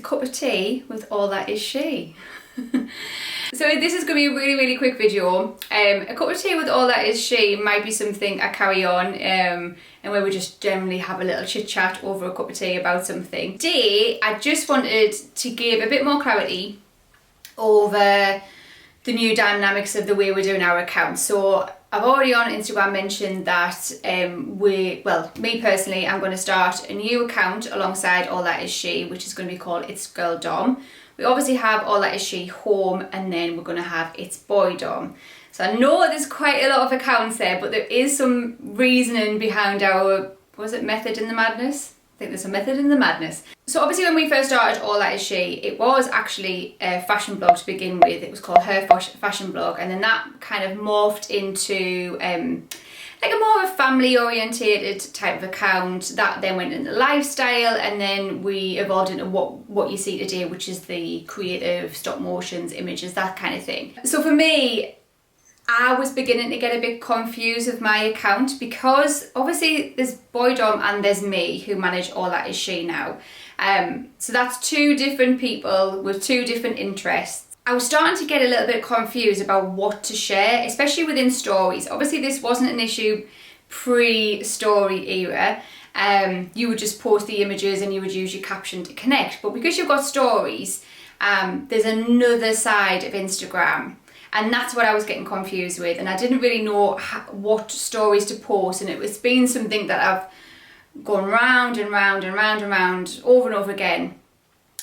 cup of tea with All That Is She. So this is going to be a really quick video. A cup of tea with All That Is She might be something I carry on and where we just generally have a little chit chat over a cup of tea about something. Today I just wanted to give a bit more clarity over the new dynamics of the way we're doing our accounts. So I've already on Instagram mentioned that me personally, I'm going to start a new account alongside All That Is She, which is going to be called It's Girl Dom. We obviously have All That Is She Home, and then we're going to have It's Boy Dom. So I know there's quite a lot of accounts there, but there is some reasoning behind our, was it method in the madness? I think there's a method in the madness. So obviously when we first started All That Is She, it was actually a fashion blog to begin with. It was called Her Fashion Blog, and then that kind of morphed into like a more of a family orientated type of account that then went into lifestyle, and then we evolved into what you see today, which is the creative stop motions, images, that kind of thing. So for me, I was beginning to get a bit confused with my account because obviously there's Boy Dom and there's me who manage All That Is She now. So that's two different people with two different interests. I was starting to get a little bit confused about what to share, especially within stories. Obviously this wasn't an issue pre-story era. You would just post the images and you would use your caption to connect. But because you've got stories, there's another side of Instagram. And that's what I was getting confused with, and I didn't really know what stories to post, and it's been something that I've gone round and round and round and round over and over again.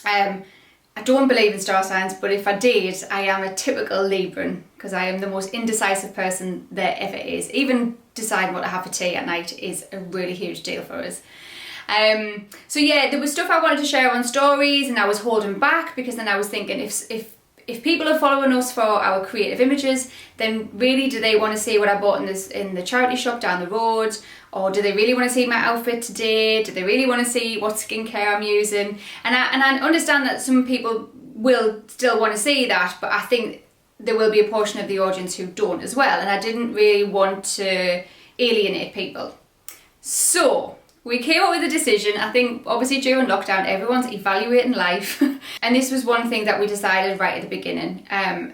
I don't believe in star signs, but if I did, I am a typical Libran, because I am the most indecisive person there ever is. Even deciding what to have for tea at night is a really huge deal for us. So yeah, there was stuff I wanted to share on stories, and I was holding back because then I was thinking if people are following us for our creative images, then really do they want to see what I bought in the charity shop down the road? Or do they really want to see my outfit today? Do they really want to see what skincare I'm using? And I understand that some people will still want to see that, but I think there will be a portion of the audience who don't as well. And I didn't really want to alienate people. So we came up with a decision. I think obviously during lockdown everyone's evaluating life and this was one thing that we decided right at the beginning.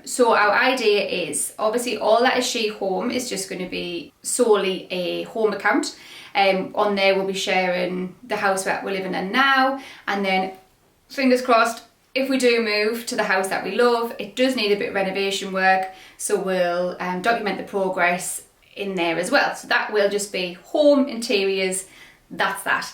So our idea is obviously All That Is She Home is just going to be solely a home account. On there we'll be sharing the house that we're living in now, and then fingers crossed if we do move to the house that we love, it does need a bit of renovation work, so we'll document the progress in there as well. So that will just be home interiors. That's that.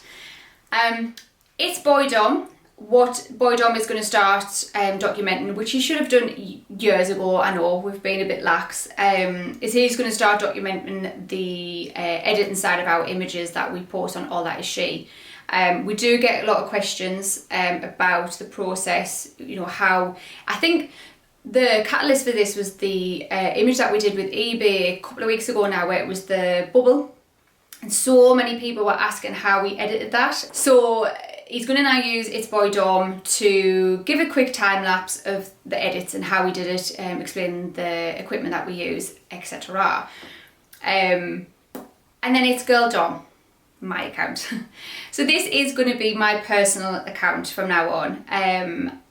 It's Boy Dom. What Boy Dom is going to start documenting, which he should have done years ago, I know, we've been a bit lax, is he's going to start documenting the editing side of our images that we post on All That Is She. We do get a lot of questions about the process, you know, how, I think the catalyst for this was the image that we did with eBay a couple of weeks ago now, where it was the bubble. And so many people were asking how we edited that. So he's going to now use It's Boy Dom to give a quick time lapse of the edits and how we did it, explain the equipment that we use, etc. And then It's Girl Dom, my account. So this is going to be my personal account from now on.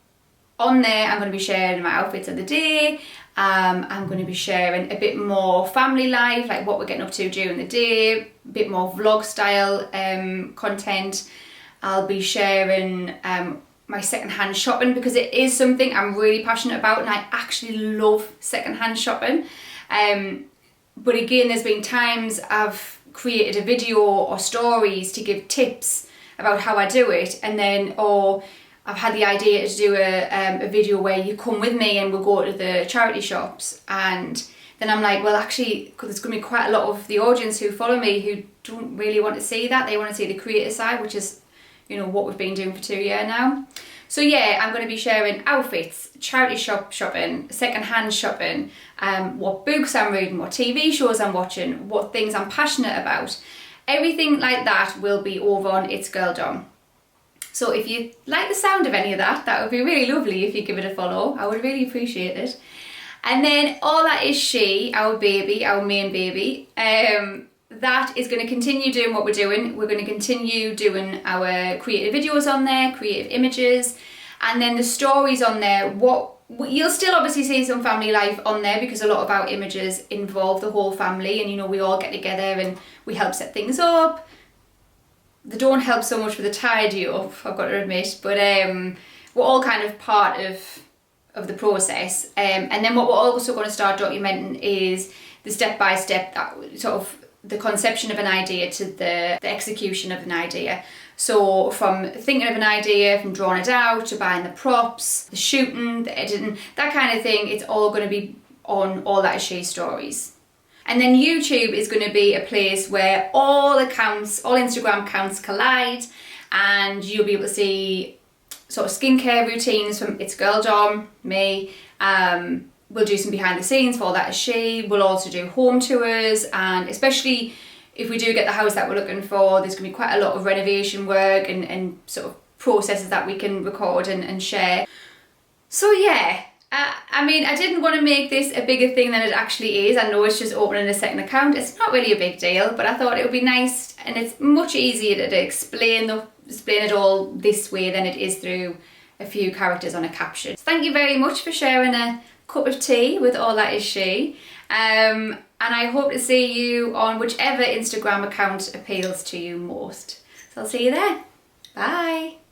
On there I'm going to be sharing my outfits of the day. I'm going to be sharing a bit more family life, like what we're getting up to during the day, a bit more vlog style content. I'll be sharing my secondhand shopping because it is something I'm really passionate about, and I actually love secondhand shopping. But again, there's been times I've created a video or stories to give tips about how I do it, and then I've had the idea to do a video where you come with me and we'll go to the charity shops, and then I'm like, well actually, because there's going to be quite a lot of the audience who follow me who don't really want to see that. They want to see the creator side, which is, you know, what we've been doing for 2 years now. So yeah, I'm going to be sharing outfits, charity shopping, second-hand shopping, what books I'm reading, what TV shows I'm watching, what things I'm passionate about. Everything like that will be over on It's Girl Dom. So if you like the sound of any of that, that would be really lovely if you give it a follow. I would really appreciate it. And then All That Is She, our baby, our main baby, that is going to continue doing what we're doing. We're going to continue doing our creative videos on there, creative images. And then the stories on there, you'll still obviously see some family life on there because a lot of our images involve the whole family, and you know, we all get together and we help set things up. They don't help so much with the tidy up, I've got to admit, but we're all kind of part of the process. And then what we're also going to start documenting is the step-by-step, sort of the conception of an idea to the execution of an idea. So from thinking of an idea, from drawing it out, to buying the props, the shooting, the editing, that kind of thing, it's all going to be on All That Is She Stories. And then YouTube is going to be a place where all accounts, all Instagram accounts collide, and you'll be able to see sort of skincare routines from It's Girl Dom, me. We'll do some behind the scenes for All That Is She. We'll also do home tours, and especially if we do get the house that we're looking for, there's going to be quite a lot of renovation work and sort of processes that we can record and share. So yeah, I mean, I didn't want to make this a bigger thing than it actually is. I know it's just opening a second account. It's not really a big deal, but I thought it would be nice, and it's much easier to explain it all this way than it is through a few characters on a caption. So thank you very much for sharing a cup of tea with All That Is She. And I hope to see you on whichever Instagram account appeals to you most. So I'll see you there. Bye.